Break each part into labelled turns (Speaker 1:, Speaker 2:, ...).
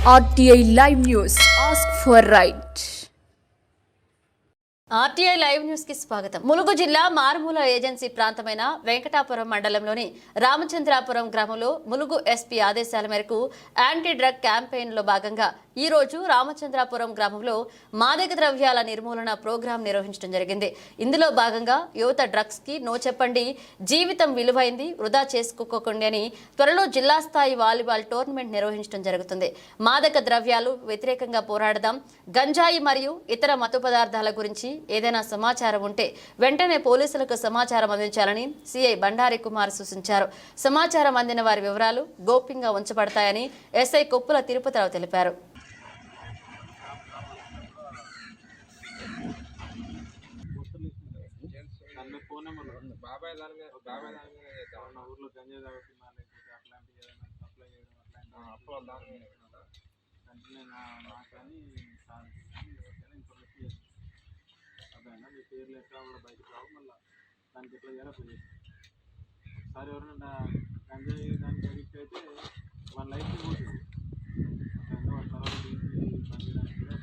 Speaker 1: RTI Live News. Ask for right.
Speaker 2: RTI live news కి స్వాగతం. ములుగు జిల్లా మారుమూల ఏజెన్సీ ప్రాంతమైన వెంకటాపురం మండలంలోని రామచంద్రాపురం గ్రామంలో ములుగు ఎస్పీ ఆదేశాల మేరకు యాంటీ డ్రగ్ క్యాంపెయిన్ లో భాగంగా ఈ రోజు రామచంద్రాపురం గ్రామంలో మాదక ద్రవ్యాల నిర్మూలన ప్రోగ్రాం నిర్వహించడం జరిగింది. ఇందులో భాగంగా యువత డ్రగ్స్ కి నో చెప్పండి, జీవితం విలువైంది, వృధా చేసుకోకండి అని త్వరలో జిల్లా స్థాయి వాలీబాల్ టోర్నమెంట్ నిర్వహించడం జరుగుతుంది. మాదక ద్రవ్యాలు వ్యతిరేకంగా పోరాడదాం, గంజాయి మరియు ఇతర మత్తు పదార్థాల గురించి ఏదైనా సమాచారం ఉంటే వెంటనే పోలీసులకు సమాచారం అందించాలని సిఐ బండారి కుమార్ సూచించారు. సమాచారం అందిన వారి వివరాలు గోప్యంగా ఉంచబడతాయని ఎస్ఐ కొప్పుల తిరుపతిరావు తెలిపారు.
Speaker 3: మీ పేర్లు ఎట్లా కూడా బయటకు రావు, మళ్ళీ దానికి ఎట్లా చేయాలో పోయి ఒకసారి ఎవరైనా గంజాయి దానికి అడిక్ట్ అయితే వాళ్ళ లైఫ్ పోతుంది. వాళ్ళ తర్వాత పనిచేయడానికి కూడా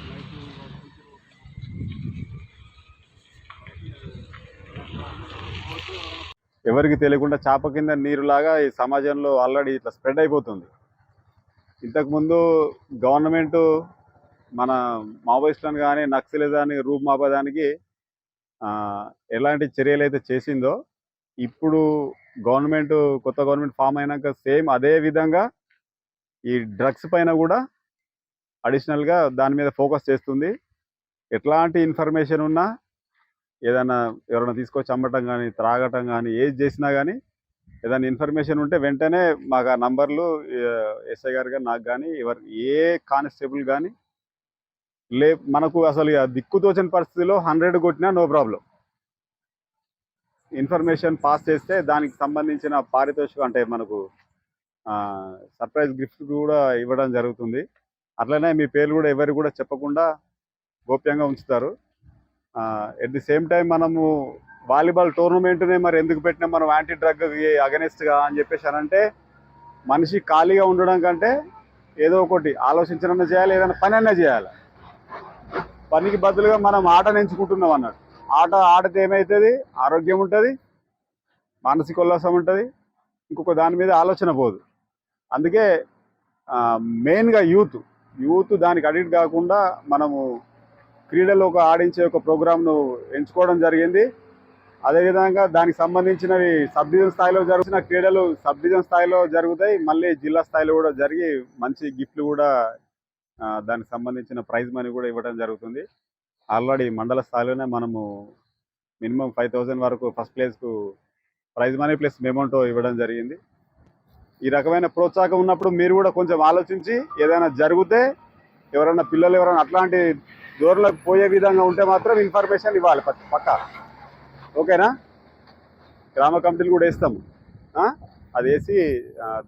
Speaker 3: లైఫ్ ఎవరికి తెలియకుండా చేప కింద నీరులాగా ఈ సమాజంలో ఆల్రెడీ ఇట్లా స్ప్రెడ్ అయిపోతుంది. ఇంతకుముందు గవర్నమెంట్ మన మావోయిస్టులను కానీ నక్సలిజాన్ని రూపుమాపడానికి ఎలాంటి చర్యలు అయితే చేసిందో, ఇప్పుడు కొత్త గవర్నమెంట్ ఫామ్ అయినాక సేమ్ అదే విధంగా ఈ డ్రగ్స్ పైన కూడా అడిషనల్గా దాని మీద ఫోకస్ చేస్తుంది. ఎట్లాంటి ఇన్ఫర్మేషన్ ఉన్నా, ఏదైనా ఎవరైనా తీసుకొచ్చి అమ్మటం కానీ త్రాగటం కానీ ఏది చేసినా కానీ ఏదైనా ఇన్ఫర్మేషన్ ఉంటే వెంటనే మాకు ఆ నంబర్లు ఎస్ఐ గారు కానీ నాకు కానీ ఏ కానిస్టేబుల్ కానీ మనకు అసలు దిక్కుతోచని పరిస్థితిలో 100 కొట్టినా నో ప్రాబ్లం. ఇన్ఫర్మేషన్ పాస్ చేస్తే దానికి సంబంధించిన పారితోషికం అంటే మనకు సర్ప్రైజ్ గిఫ్ట్ కూడా ఇవ్వడం జరుగుతుంది. అట్లనే మీ పేర్లు కూడా ఎవరు కూడా చెప్పకుండా గోప్యంగా ఉంచుతారు. ఎట్ ది సేమ్ టైం మనము వాలీబాల్ టోర్నమెంట్నే మరి ఎందుకు పెట్టినా మనం యాంటీ డ్రగ్ అగెనిస్ట్గా అని చెప్పేసి అనంటే, మనిషి ఖాళీగా ఉండడం కంటే ఏదో ఒకటి ఆలోచించడన్నా చేయాలి, ఏదైనా పని అన్నా చేయాలి. పనికి బదులుగా మనం ఆటను ఎంచుకుంటున్నాం అన్నట్టు. ఆడితే ఏమవుతుంది, ఆరోగ్యం ఉంటుంది, మానసిక ఉల్లాసం ఉంటుంది, ఇంకొక దాని మీద ఆలోచన పోదు. అందుకే మెయిన్గా యూత్ దానికి అడిక్ట్ కాకుండా మనము క్రీడలో ఆడించే ఒక ప్రోగ్రామ్ను ఎంచుకోవడం జరిగింది. అదేవిధంగా దానికి సంబంధించినవి సబ్ డివిజన్ స్థాయిలో జరుగుతున్న క్రీడలు సబ్ డివిజన్ స్థాయిలో జరుగుతాయి, మళ్ళీ జిల్లా స్థాయిలో కూడా జరిగి మంచి గిఫ్ట్లు కూడా దానికి సంబంధించిన ప్రైజ్ మనీ కూడా ఇవ్వడం జరుగుతుంది. ఆల్రెడీ మండల స్థాయిలోనే మనము మినిమం 5,000 వరకు ఫస్ట్ ప్లేస్కు ప్రైజ్ మనీ ప్లస్ మెమోంటో ఇవ్వడం జరిగింది. ఈ రకమైన ప్రోత్సాహం ఉన్నప్పుడు మీరు కూడా కొంచెం ఆలోచించి ఏదైనా జరిగితే ఎవరైనా పిల్లలు ఎవరైనా అట్లాంటి దూరంలోకి పోయే విధంగా ఉంటే మాత్రం ఇన్ఫర్మేషన్ ఇవ్వాలి పక్కా. ఓకేనా? గ్రామ కమిటీలు కూడా వేస్తాము. అది వేసి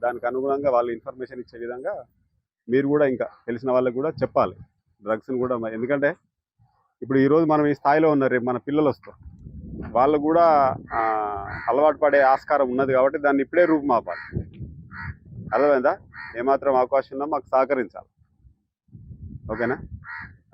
Speaker 3: దానికి అనుగుణంగా వాళ్ళు ఇన్ఫర్మేషన్ ఇచ్చే విధంగా మీరు కూడా ఇంకా తెలిసిన వాళ్ళకి కూడా చెప్పాలి డ్రగ్స్ని కూడా. ఎందుకంటే ఇప్పుడు ఈరోజు మనం ఈ స్థాయిలో ఉన్నారు, రేపు మన పిల్లలు వస్తారు, వాళ్ళు కూడా అలవాటు పడే ఆస్కారం ఉన్నది. కాబట్టి దాన్ని ఇప్పుడే రూపుమాపాలి. అర్థమైందా? ఏమాత్రం అవకాశం ఉన్నా మాకు సహకరించాలి. ఓకేనా?